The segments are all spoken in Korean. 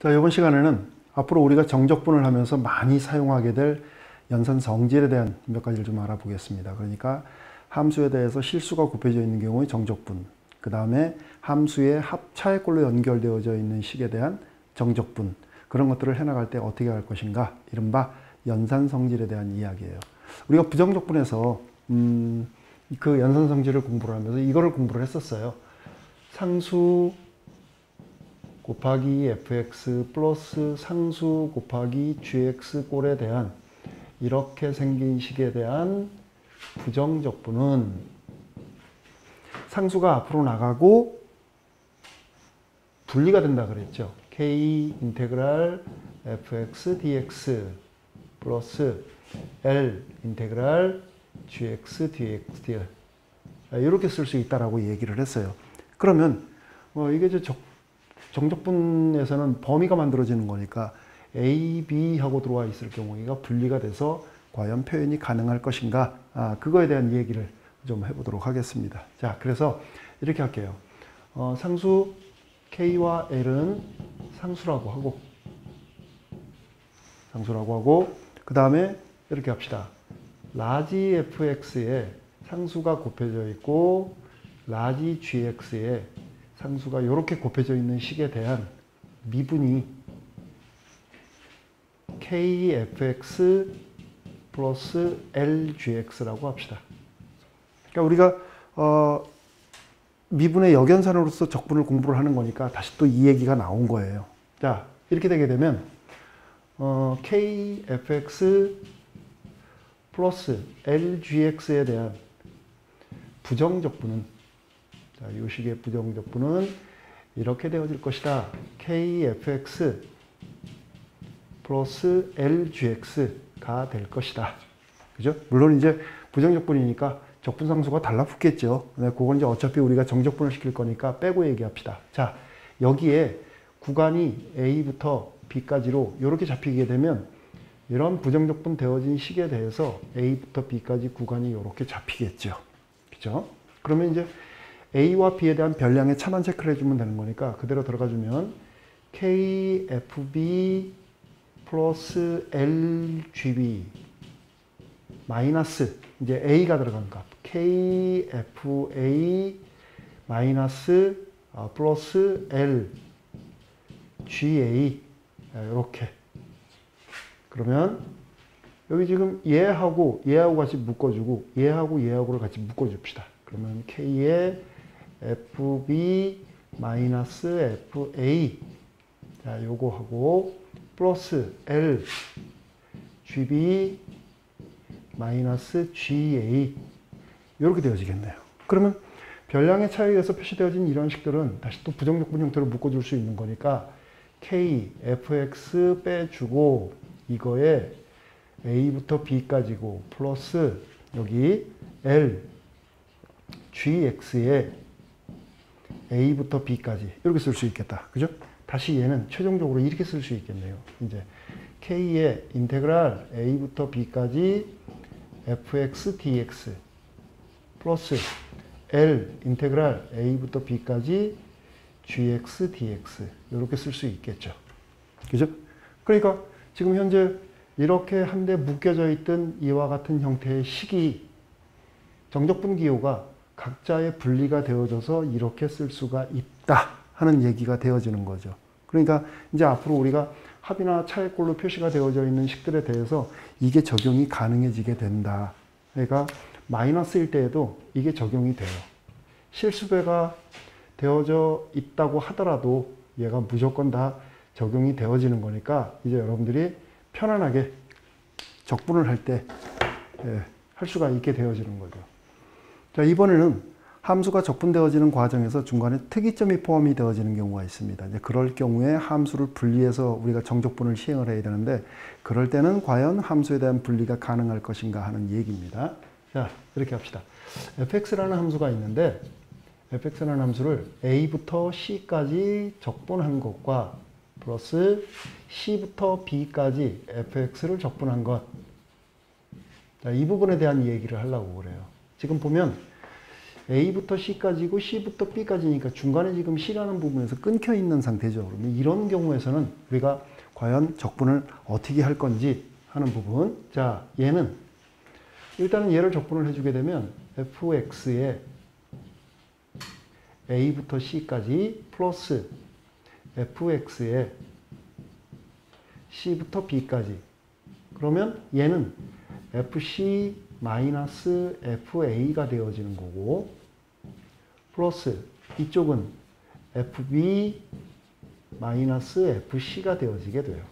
자, 이번 시간에는 앞으로 우리가 정적분을 하면서 많이 사용하게 될 연산 성질에 대한 몇 가지를 좀 알아보겠습니다. 그러니까 함수에 대해서 실수가 곱해져 있는 경우의 정적분, 그 다음에 함수의 합차액꼴로 연결되어져 있는 식에 대한 정적분, 그런 것들을 해나갈 때 어떻게 할 것인가, 이른바 연산 성질에 대한 이야기예요. 우리가 부정적분에서 그 연산 성질을 공부를 하면서 이거를 공부를 했었어요. 상수 곱하기 fx 플러스 상수 곱하기 gx 꼴에 대한 이렇게 생긴 식에 대한 부정적분은 상수가 앞으로 나가고 분리가 된다 그랬죠. k 인테그랄 fx dx 플러스 l 인테그랄 gx dx 이렇게 쓸 수 있다라고 얘기를 했어요. 그러면 이게 이제 정적분에서는 범위가 만들어지는 거니까 A, B 하고 들어와 있을 경우가 분리가 돼서 과연 표현이 가능할 것인가, 그거에 대한 얘기를 좀 해보도록 하겠습니다. 자, 그래서 이렇게 할게요. 상수 K와 L은 상수라고 하고 그 다음에 이렇게 합시다. 라지 fx에 상수가 곱해져 있고 라지 gx에 상수가 이렇게 곱해져 있는 식에 대한 미분이 kfx 플러스 lgx라고 합시다. 그러니까 우리가 미분의 역연산으로서 적분을 공부를 하는 거니까 다시 또 이 얘기가 나온 거예요. 자, 이렇게 되게 되면 kfx 플러스 lgx에 대한 부정적분은, 자, 이 식의 부정적분은 이렇게 되어질 것이다. kfx 플러스 lgx가 될 것이다. 그죠? 물론 이제 부정적분이니까 적분상수가 달라붙겠죠. 그건 이제 어차피 우리가 정적분을 시킬 거니까 빼고 얘기합시다. 자, 여기에 구간이 A부터 B까지로 이렇게 잡히게 되면 이런 부정적분 되어진 식에 대해서 A부터 B까지 구간이 이렇게 잡히겠죠. 그죠? 그러면 이제 A와 B에 대한 별량의 차만 체크를 해주면 되는 거니까 그대로 들어가주면 KFB 플러스 LGB 마이너스 이제 A가 들어간 값 KFA 마이너스 플러스 LGA 이렇게. 그러면 여기 지금 얘하고 같이 묶어주고 얘하고를 같이 묶어줍시다. 그러면 K에 FB 마이너스 FA, 자, 요거하고 플러스 L GB 마이너스 GA 이렇게 되어지겠네요. 그러면 별량의 차이에서 표시되어진 이런 식들은 다시 또 부정적분 형태로 묶어줄 수 있는 거니까 K, FX 빼주고 이거에 A부터 B까지고 플러스 여기 L, GX에 A부터 B까지 이렇게 쓸 수 있겠다. 그죠? 다시 얘는 최종적으로 이렇게 쓸 수 있겠네요. 이제 K의 인테그랄 A부터 B까지 fx dx 플러스 L 인테그랄 A부터 B까지 gx dx 이렇게 쓸 수 있겠죠. 그죠? 그러니까 지금 현재 이렇게 한데 묶여져 있던 이와 같은 형태의 식이 정적분 기호가 각자의 분리가 되어져서 이렇게 쓸 수가 있다 하는 얘기가 되어지는 거죠. 그러니까 이제 앞으로 우리가 합이나 차액꼴로 표시가 되어져 있는 식들에 대해서 이게 적용이 가능해지게 된다. 그러니까 마이너스일 때에도 이게 적용이 돼요. 실수배가 되어져 있다고 하더라도 얘가 무조건 다 적용이 되어지는 거니까 이제 여러분들이 편안하게 적분을 할 때 할 수가 있게 되어지는 거죠. 자, 이번에는 함수가 적분되어지는 과정에서 중간에 특이점이 포함이 되어지는 경우가 있습니다. 이제 그럴 경우에 함수를 분리해서 우리가 정적분을 시행을 해야 되는데 그럴 때는 과연 함수에 대한 분리가 가능할 것인가 하는 얘기입니다. 자, 이렇게 합시다. fx라는 함수가 있는데 fx라는 함수를 a부터 c까지 적분한 것과 플러스 c부터 b까지 fx를 적분한 것. 자, 이 부분에 대한 얘기를 하려고 그래요. 지금 보면 A부터 C까지고 C부터 B까지니까 중간에 지금 C라는 부분에서 끊겨 있는 상태죠. 그러면 이런 경우에서는 우리가 과연 적분을 어떻게 할 건지 하는 부분. 자, 얘는 일단은 얘를 적분을 해주게 되면 fx에 A부터 C까지 플러스 fx에 C부터 B까지. 그러면 얘는 fc 마이너스 fa가 되어지는 거고, 플러스 이쪽은 fb 마이너스 fc가 되어지게 돼요.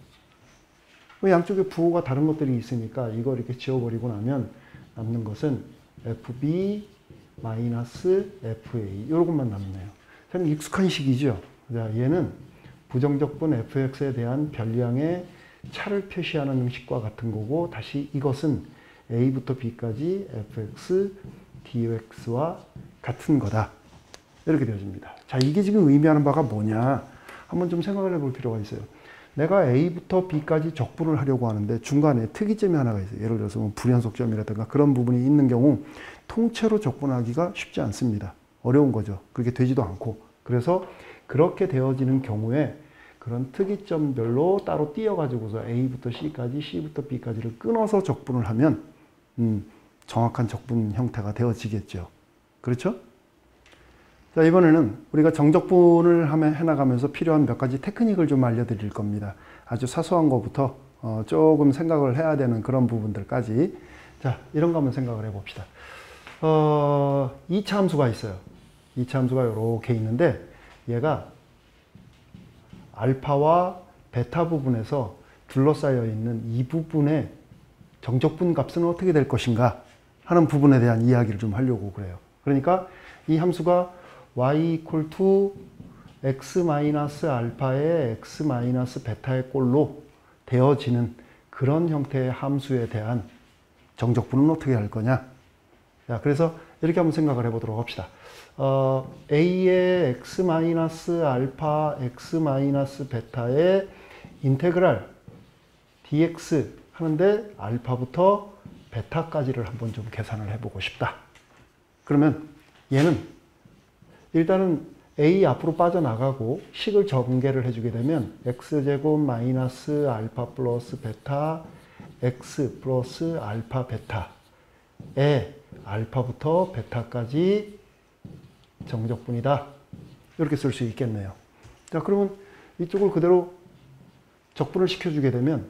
양쪽에 부호가 다른 것들이 있으니까 이걸 이렇게 지워버리고 나면 남는 것은 fb 마이너스 fa 이런 것만 남네요. 저는 익숙한 식이죠. 자, 얘는 부정적분 fx에 대한 변량의 차를 표시하는 형식과 같은 거고, 다시 이것은 a부터 b까지 fx dx와 같은 거다. 이렇게 되어집니다. 자, 이게 지금 의미하는 바가 뭐냐? 한번 좀 생각을 해볼 필요가 있어요. 내가 a부터 b까지 적분을 하려고 하는데 중간에 특이점이 하나가 있어요. 예를 들어서 뭐 불연속점이라든가 그런 부분이 있는 경우 통째로 적분하기가 쉽지 않습니다. 어려운 거죠. 그렇게 되지도 않고. 그래서 그렇게 되어지는 경우에 그런 특이점별로 따로 띄어가지고서 A부터 C까지, C부터 B까지를 끊어서 적분을 하면 정확한 적분 형태가 되어지겠죠. 그렇죠? 자, 이번에는 우리가 정적분을 해나가면서 필요한 몇 가지 테크닉을 좀 알려드릴 겁니다. 아주 사소한 것부터 조금 생각을 해야 되는 그런 부분들까지. 자, 이런 거 한번 생각을 해봅시다. 2차 함수가 있어요. 2차 함수가 이렇게 있는데 얘가 알파와 베타 부분에서 둘러싸여 있는 이 부분의 정적분 값은 어떻게 될 것인가 하는 부분에 대한 이야기를 좀 하려고 그래요. 그러니까 이 함수가 y equal to x-알파의 x-베타의 꼴로 되어지는 그런 형태의 함수에 대한 정적분은 어떻게 할 거냐. 자, 그래서 이렇게 한번 생각을 해보도록 합시다. a의 x-알파, x-베타의 인테그랄 dx 하는데 알파부터 베타까지를 한번 좀 계산을 해보고 싶다. 그러면 얘는 일단은 a 앞으로 빠져나가고 식을 전개를 해주게 되면 x제곱 마이너스 알파 플러스 베타 x 플러스 알파 베타에 알파부터 베타까지 정적분이다. 이렇게 쓸 수 있겠네요. 자, 그러면 이쪽을 그대로 적분을 시켜주게 되면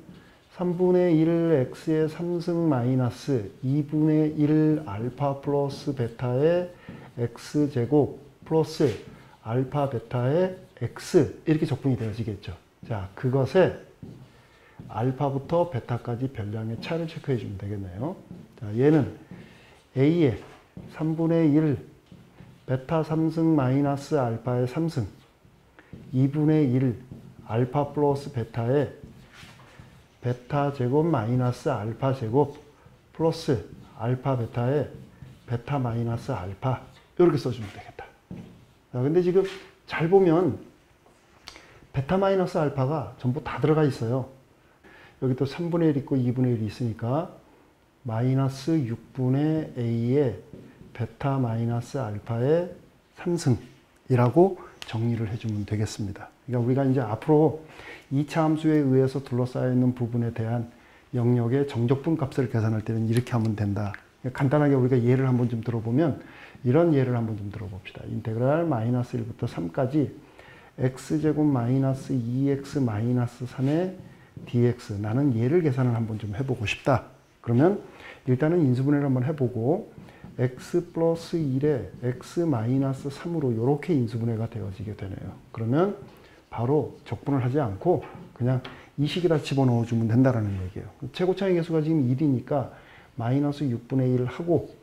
3분의 1 x의 3승 마이너스 2분의 1 알파 플러스 베타의 x제곱 플러스 알파 베타의 x 이렇게 적분이 되어지겠죠. 자, 그것에 알파부터 베타까지 변량의 차를 체크해 주면 되겠네요. 자, 얘는 a의 3분의 1 베타 3승 마이너스 알파의 3승 2분의 1 알파 플러스 베타의 베타 제곱 마이너스 알파 제곱 플러스 알파 베타의 베타 마이너스 알파 이렇게 써주면 되겠다. 자, 근데 지금 잘 보면 베타 마이너스 알파가 전부 다 들어가 있어요. 여기 또 3분의 1 있고 2분의 1이 있으니까 마이너스 6분의 a의 베타 마이너스 알파의 3승이라고 정리를 해주면 되겠습니다. 그러니까 우리가 이제 앞으로 2차 함수에 의해서 둘러싸여 있는 부분에 대한 영역의 정적분 값을 계산할 때는 이렇게 하면 된다. 간단하게 우리가 예를 한번 좀 들어보면 이런 예를 한번 좀 들어봅시다. 인테그랄 마이너스 1부터 3까지 x제곱 마이너스 2x 마이너스 3의 dx. 나는 얘를 계산을 한번 좀 해보고 싶다. 그러면 일단은 인수분해를 한번 해보고 x 플러스 1에 x 마이너스 3으로 이렇게 인수분해가 되어지게 되네요. 그러면 바로 적분을 하지 않고 그냥 이 식에다 집어넣어 주면 된다는 얘기예요. 최고차의 개수가 지금 1이니까 마이너스 6분의 1 하고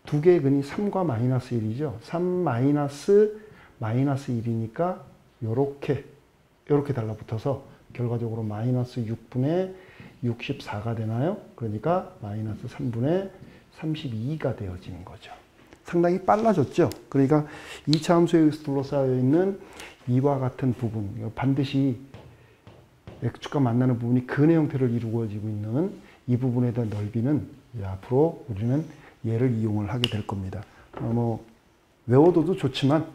두 개의 근이 3과 마이너스 1이죠. 3 마이너스 1이니까 요렇게 달라붙어서 결과적으로 마이너스 6분의 64가 되나요? 그러니까 마이너스 3분의 32가 되어지는 거죠. 상당히 빨라졌죠. 그러니까 2차 함수에 둘러싸여 있는 이와 같은 부분, 반드시 x축과 만나는 부분이 근의 형태를 이루어지고 있는 이 부분에 대한 넓이는 앞으로 우리는 얘를 이용을 하게 될 겁니다. 외워둬도 좋지만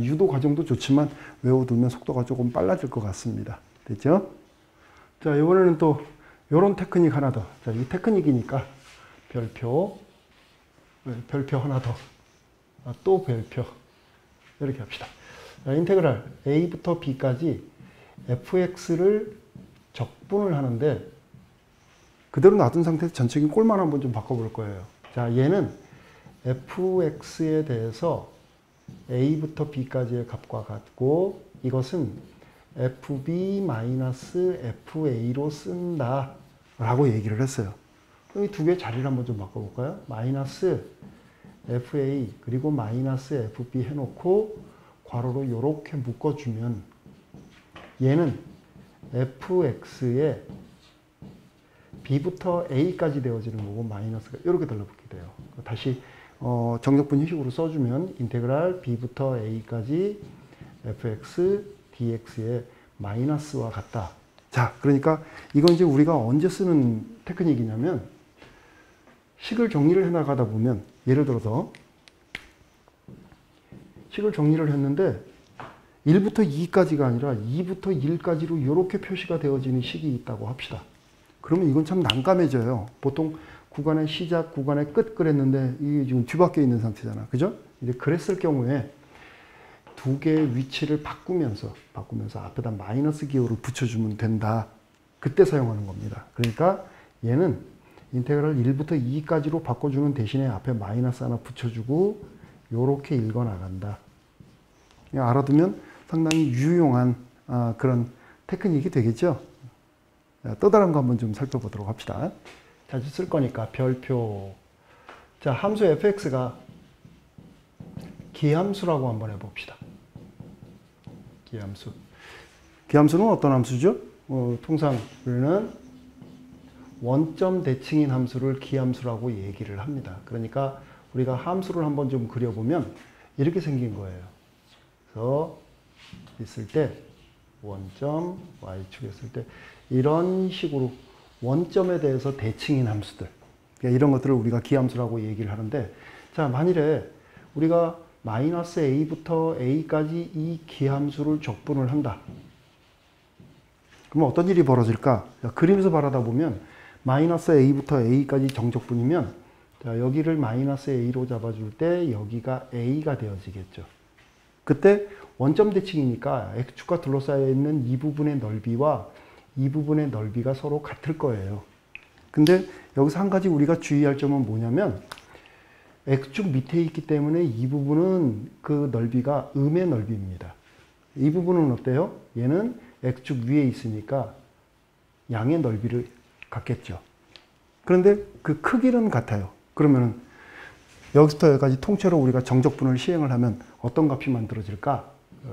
유도 과정도 좋지만 외워두면 속도가 조금 빨라질 것 같습니다. 됐죠? 자, 이번에는 또 이런 테크닉 하나 더. 자, 이 테크닉이니까 별표 하나 더. 또 별표. 이렇게 합시다. 자, 인테그랄 a부터 b까지 fx를 적분을 하는데 그대로 놔둔 상태에서 전체적인 꼴만 한번 좀 바꿔볼 거예요. 자, 얘는 fx에 대해서 a부터 b까지의 값과 같고 이것은 fb-fa로 쓴다 라고 얘기를 했어요. 이 두 개의 자리를 한번 좀 바꿔볼까요? 마이너스 fa 그리고 마이너스 fb 해놓고 괄호로 이렇게 묶어주면 얘는 fx에 b부터 a까지 되어지는 거고 마이너스가 이렇게 달라붙게 돼요. 다시 정적분 형식으로 써주면 인테그랄 b부터 a까지 fx dx의 마이너스와 같다. 자, 그러니까 이건 이제 우리가 언제 쓰는 테크닉이냐면 식을 정리를 해나가다 보면 예를 들어서 식을 정리를 했는데 1부터 2까지가 아니라 2부터 1까지로 이렇게 표시가 되어지는 식이 있다고 합시다. 그러면 이건 참 난감해져요. 보통 구간의 시작, 구간의 끝 그랬는데 이게 지금 뒤바뀌어 있는 상태잖아. 그죠? 이제 그랬을 경우에 두 개의 위치를 바꾸면서 앞에다 마이너스 기호를 붙여주면 된다. 그때 사용하는 겁니다. 그러니까 얘는 인테그랄 1부터 2까지로 바꿔주는 대신에 앞에 마이너스 하나 붙여주고 요렇게 읽어나간다. 알아두면 상당히 유용한 그런 테크닉이 되겠죠. 또 다른 거 한번 좀 살펴보도록 합시다. 자주 쓸 거니까 별표. 자, 함수 fx가 기함수라고 한번 해봅시다. 기함수. 기함수는 어떤 함수죠? 통상 우리는 원점 대칭인 함수를 기함수라고 얘기를 합니다. 그러니까 우리가 함수를 한번 좀 그려보면 이렇게 생긴 거예요. 그래서 있을 때 원점 y축에 있을 때 이런 식으로 원점에 대해서 대칭인 함수들, 그러니까 이런 것들을 우리가 기함수라고 얘기를 하는데, 자, 만일에 우리가 마이너스 a부터 a까지 이 기함수를 적분을 한다. 그러면 어떤 일이 벌어질까? 자, 그림에서 바라다 보면 마이너스 a부터 a까지 정적분이면 자, 여기를 마이너스 a로 잡아줄 때 여기가 a가 되어지겠죠. 그때 원점 대칭이니까 x축과 둘러싸여 있는 이 부분의 넓이와 이 부분의 넓이가 서로 같을 거예요. 근데 여기서 한 가지 우리가 주의할 점은 뭐냐면 x축 밑에 있기 때문에 이 부분은 그 넓이가 음의 넓이입니다. 이 부분은 어때요? 얘는 x축 위에 있으니까 양의 넓이를 갖겠죠. 그런데 그 크기는 같아요. 그러면 여기서부터 여기까지 통째로 우리가 정적분을 시행을 하면 어떤 값이 만들어질까?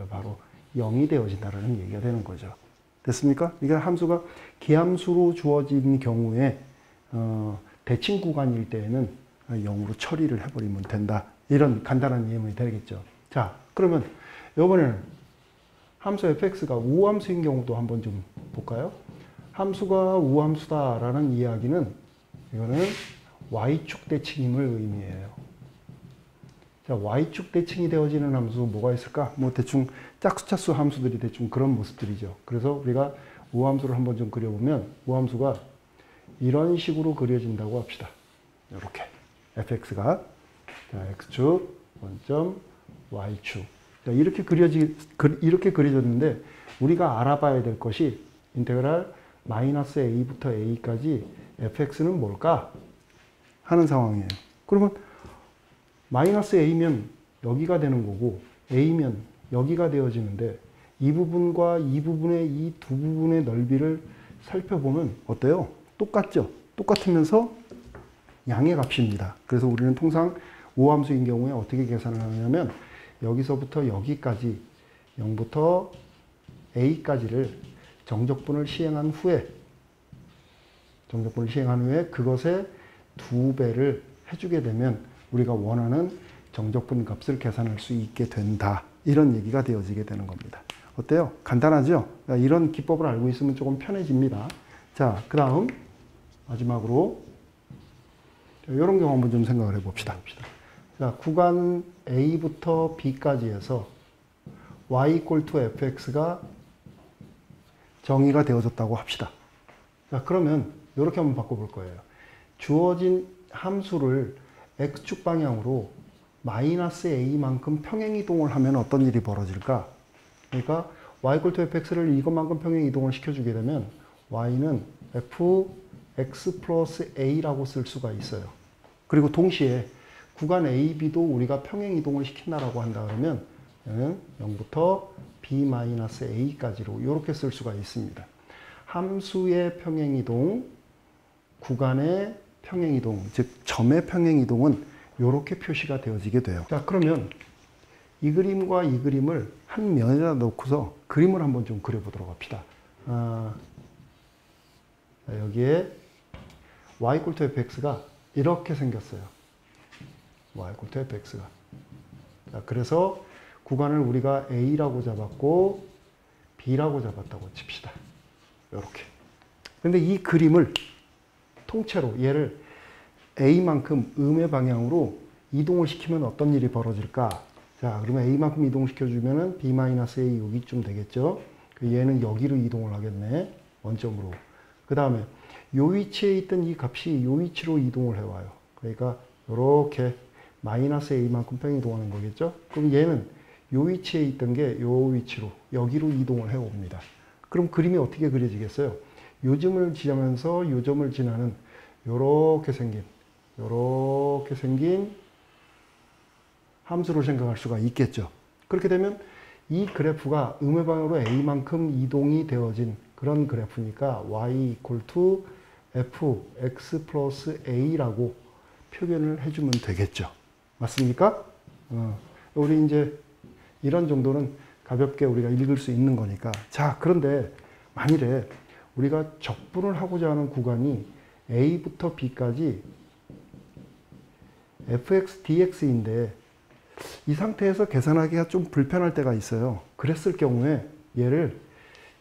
바로 0이 되어진다는 얘기가 되는 거죠. 됐습니까? 이게 함수가 기함수로 주어진 경우에 대칭 구간일 때에는 0으로 처리를 해버리면 된다. 이런 간단한 예문이 되겠죠. 자, 그러면 이번에는 함수 fx가 우함수인 경우도 한번 좀 볼까요? 함수가 우함수다라는 이야기는 이거는 y축 대칭임을 의미해요. 자, y축 대칭이 되어지는 함수 뭐가 있을까? 뭐 대충 짝수차수 함수들이 대충 그런 모습들이죠. 그래서 우리가 우함수를 한번 좀 그려보면 우함수가 이런 식으로 그려진다고 합시다. 이렇게 fx가 자, x축, 원점, y축. 자, 이렇게 그려졌는데 우리가 알아봐야 될 것이 인테그랄 마이너스 a부터 a까지 fx는 뭘까? 하는 상황이에요. 그러면 마이너스 a면 여기가 되는 거고 a면 여기가 되어지는데 이 부분과 이 부분의 이 두 부분의 넓이를 살펴보면 어때요? 똑같죠? 똑같으면서 양의 값입니다. 그래서 우리는 통상 우함수인 경우에 어떻게 계산을 하냐면 여기서부터 여기까지 0부터 a까지를 정적분을 시행한 후에 그것의 2배를 해주게 되면 우리가 원하는 정적분 값을 계산할 수 있게 된다. 이런 얘기가 되어지게 되는 겁니다. 어때요? 간단하죠? 그러니까 이런 기법을 알고 있으면 조금 편해집니다. 자, 그 다음 마지막으로 이런 경우 한번 좀 생각을 해봅시다. 자, 구간 A부터 B까지 해서 y equal to fx가 정의가 되어졌다고 합시다. 자, 그러면 이렇게 한번 바꿔볼 거예요. 주어진 함수를 x축 방향으로 마이너스 a만큼 평행이동을 하면 어떤 일이 벌어질까? 그러니까 y equal to fx를 이것만큼 평행이동을 시켜주게 되면 y는 fx 플러스 a라고 쓸 수가 있어요. 그리고 동시에 구간 a, b도 우리가 평행이동을 시킨다라고 한다 그러면 0부터 b-a까지로 이렇게 쓸 수가 있습니다. 함수의 평행이동, 구간의 평행이동, 즉 점의 평행이동은 이렇게 표시가 되어지게 돼요. 자, 그러면 이 그림과 이 그림을 한 면에다 놓고서 그림을 한번 좀 그려보도록 합시다. 여기에 y equal to fx가 이렇게 생겼어요. y equal to fx가. 자, 그래서 구간을 우리가 A라고 잡았고 B라고 잡았다고 칩시다. 이렇게. 근데 이 그림을 통째로 얘를 A만큼 음의 방향으로 이동을 시키면 어떤 일이 벌어질까? 자, 그러면 A만큼 이동시켜주면은 B-A 여기쯤 되겠죠? 얘는 여기로 이동을 하겠네. 원점으로. 그 다음에 요 위치에 있던 이 값이 요 위치로 이동을 해와요. 그러니까 이렇게 마이너스 A만큼 평행이동하는 거겠죠? 그럼 얘는 요 위치에 있던 게 요 위치로 여기로 이동을 해옵니다. 그럼 그림이 어떻게 그려지겠어요? 요 점을 지나면서 요 점을 지나는 요렇게 생긴 함수로 생각할 수가 있겠죠. 그렇게 되면 이 그래프가 음의 방향으로 A만큼 이동이 되어진 그런 그래프니까 y equal to fx 플러스 a라고 표현을 해주면 되겠죠. 맞습니까? 우리 이제 이런 정도는 가볍게 우리가 읽을 수 있는 거니까. 자, 그런데 만일에 우리가 적분을 하고자 하는 구간이 A부터 B까지 fx, dx인데 이 상태에서 계산하기가 좀 불편할 때가 있어요. 그랬을 경우에 얘를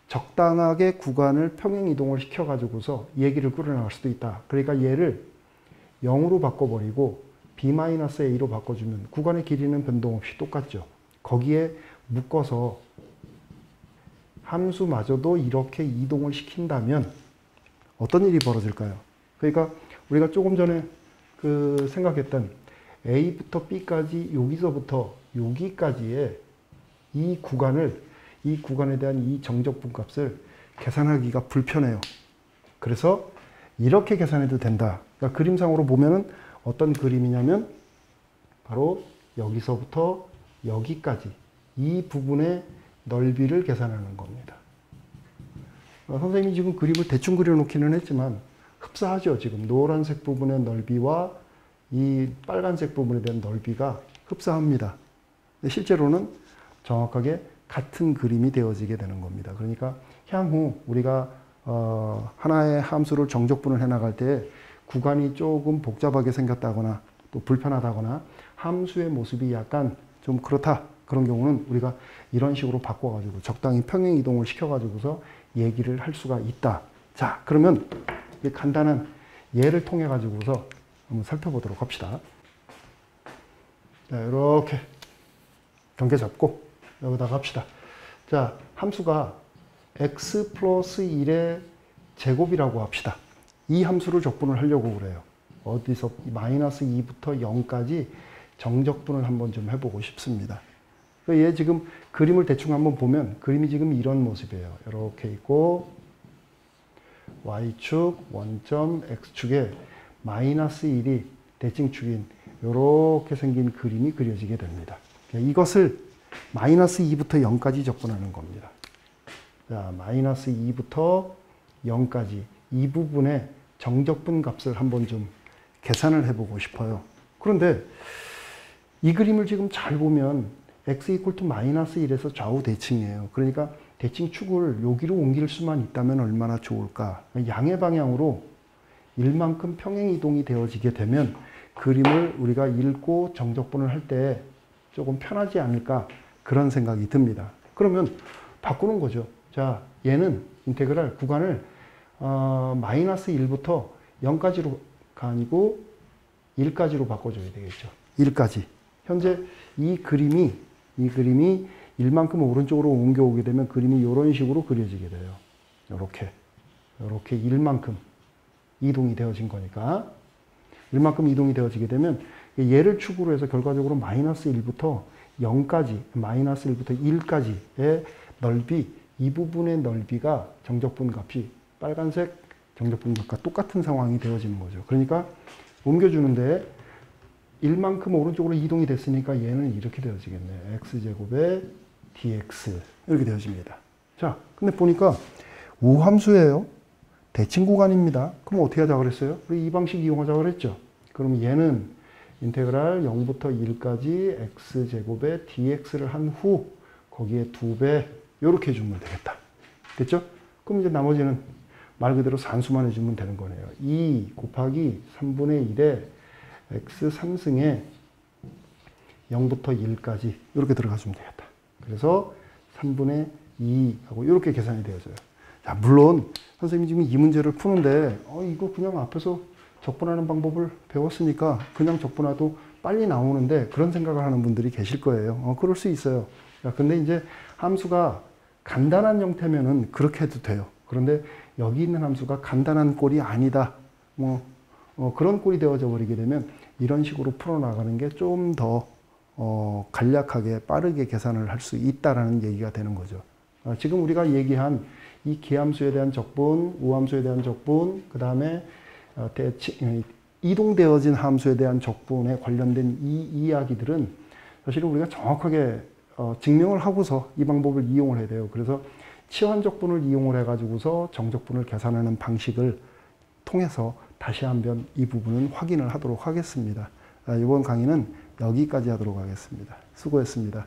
적당하게 구간을 평행이동을 시켜가지고서 얘기를 끌어나갈 수도 있다. 그러니까 얘를 0으로 바꿔버리고 b-a로 바꿔주면 구간의 길이는 변동 없이 똑같죠. 거기에 묶어서 함수마저도 이렇게 이동을 시킨다면 어떤 일이 벌어질까요? 그러니까 우리가 조금 전에 생각했던 A부터 B까지 여기서부터 여기까지의 이 구간에 대한 이 정적분 값을 계산하기가 불편해요. 그래서 이렇게 계산해도 된다. 그러니까 그림상으로 보면은 어떤 그림이냐면 바로 여기서부터 여기까지 이 부분의 넓이를 계산하는 겁니다. 선생님이 지금 그림을 대충 그려놓기는 했지만 흡사하죠. 지금 노란색 부분의 넓이와 이 빨간색 부분에 대한 넓이가 흡사합니다. 근데 실제로는 정확하게 같은 그림이 되어지게 되는 겁니다. 그러니까 향후 우리가 하나의 함수를 정적분을 해나갈 때 구간이 조금 복잡하게 생겼다거나 또 불편하다거나 함수의 모습이 약간 좀 그렇다. 그런 경우는 우리가 이런 식으로 바꿔가지고 적당히 평행이동을 시켜가지고서 얘기를 할 수가 있다. 자, 그러면 간단한 예를 통해 가지고서 한번 살펴보도록 합시다. 자, 이렇게 경계 잡고 여기다가 합시다. 자, 함수가 x 플러스 1의 제곱이라고 합시다. 이 함수를 적분을 하려고 그래요. 어디서 마이너스 2부터 0까지 정적분을 한번 좀 해보고 싶습니다. 얘 지금 그림을 대충 한번 보면 그림이 지금 이런 모습이에요. 이렇게 있고 y축, 원점, x축에 마이너스 1이 대칭축인 이렇게 생긴 그림이 그려지게 됩니다. 이것을 마이너스 2부터 0까지 적분하는 겁니다. 자, 마이너스 2부터 0까지 이 부분의 정적분 값을 한번 좀 계산을 해보고 싶어요. 그런데 이 그림을 지금 잘 보면 x 이퀄 투 마이너스 1에서 좌우 대칭이에요. 그러니까 대칭축을 여기로 옮길 수만 있다면 얼마나 좋을까. 양의 방향으로 1만큼 평행이동이 되어지게 되면 그림을 우리가 읽고 정적분을 할 때 조금 편하지 않을까 그런 생각이 듭니다. 그러면 바꾸는 거죠. 자, 얘는 인테그랄 구간을 마이너스 1부터 0까지로 아니고 1까지로 바꿔줘야 되겠죠. 1까지. 현재 이 그림이 1만큼 오른쪽으로 옮겨오게 되면 그림이 이런 식으로 그려지게 돼요. 이렇게 1만큼 이동이 되어진 거니까 1만큼 이동이 되어지게 되면 얘를 축으로 해서 결과적으로 마이너스 1부터 0까지, 마이너스 1부터 1까지의 넓이, 이 부분의 넓이가 정적분 값이 빨간색 정적분 값과 똑같은 상황이 되어지는 거죠. 그러니까 옮겨주는데 1만큼 오른쪽으로 이동이 됐으니까 얘는 이렇게 되어지겠네. x제곱에 dx 이렇게 되어집니다. 자, 근데 보니까 우함수예요. 대칭 구간입니다. 그럼 어떻게 하자 그랬어요? 우리 이 방식 이용하자 그랬죠. 그럼 얘는 인테그랄 0부터 1까지 x제곱에 dx를 한 후 거기에 2배 이렇게 해주면 되겠다. 됐죠? 그럼 이제 나머지는 말 그대로 산수만 해주면 되는 거네요. 2 곱하기 3분의 1에 x 3승에 0부터 1까지 이렇게 들어가주면 되겠다. 그래서 3분의 2하고 이렇게 계산이 되어져요. 자, 물론 선생님이 지금 이 문제를 푸는데 이거 그냥 앞에서 적분하는 방법을 배웠으니까 그냥 적분해도 빨리 나오는데 그런 생각을 하는 분들이 계실 거예요. 그럴 수 있어요. 근데 이제 함수가 간단한 형태면은 그렇게 해도 돼요. 그런데 여기 있는 함수가 간단한 꼴이 아니다. 그런 꼴이 되어져 버리게 되면 이런 식으로 풀어나가는 게 좀 더 간략하게 빠르게 계산을 할 수 있다라는 얘기가 되는 거죠. 지금 우리가 얘기한 이 기함수에 대한 적분, 우함수에 대한 적분, 그 다음에 이동되어진 함수에 대한 적분에 관련된 이 이야기들은 사실은 우리가 정확하게 증명을 하고서 이 방법을 이용을 해야 돼요. 그래서 치환적분을 이용을 해가지고서 정적분을 계산하는 방식을 통해서 다시 한번 이 부분은 확인을 하도록 하겠습니다. 이번 강의는 여기까지 하도록 하겠습니다. 수고했습니다.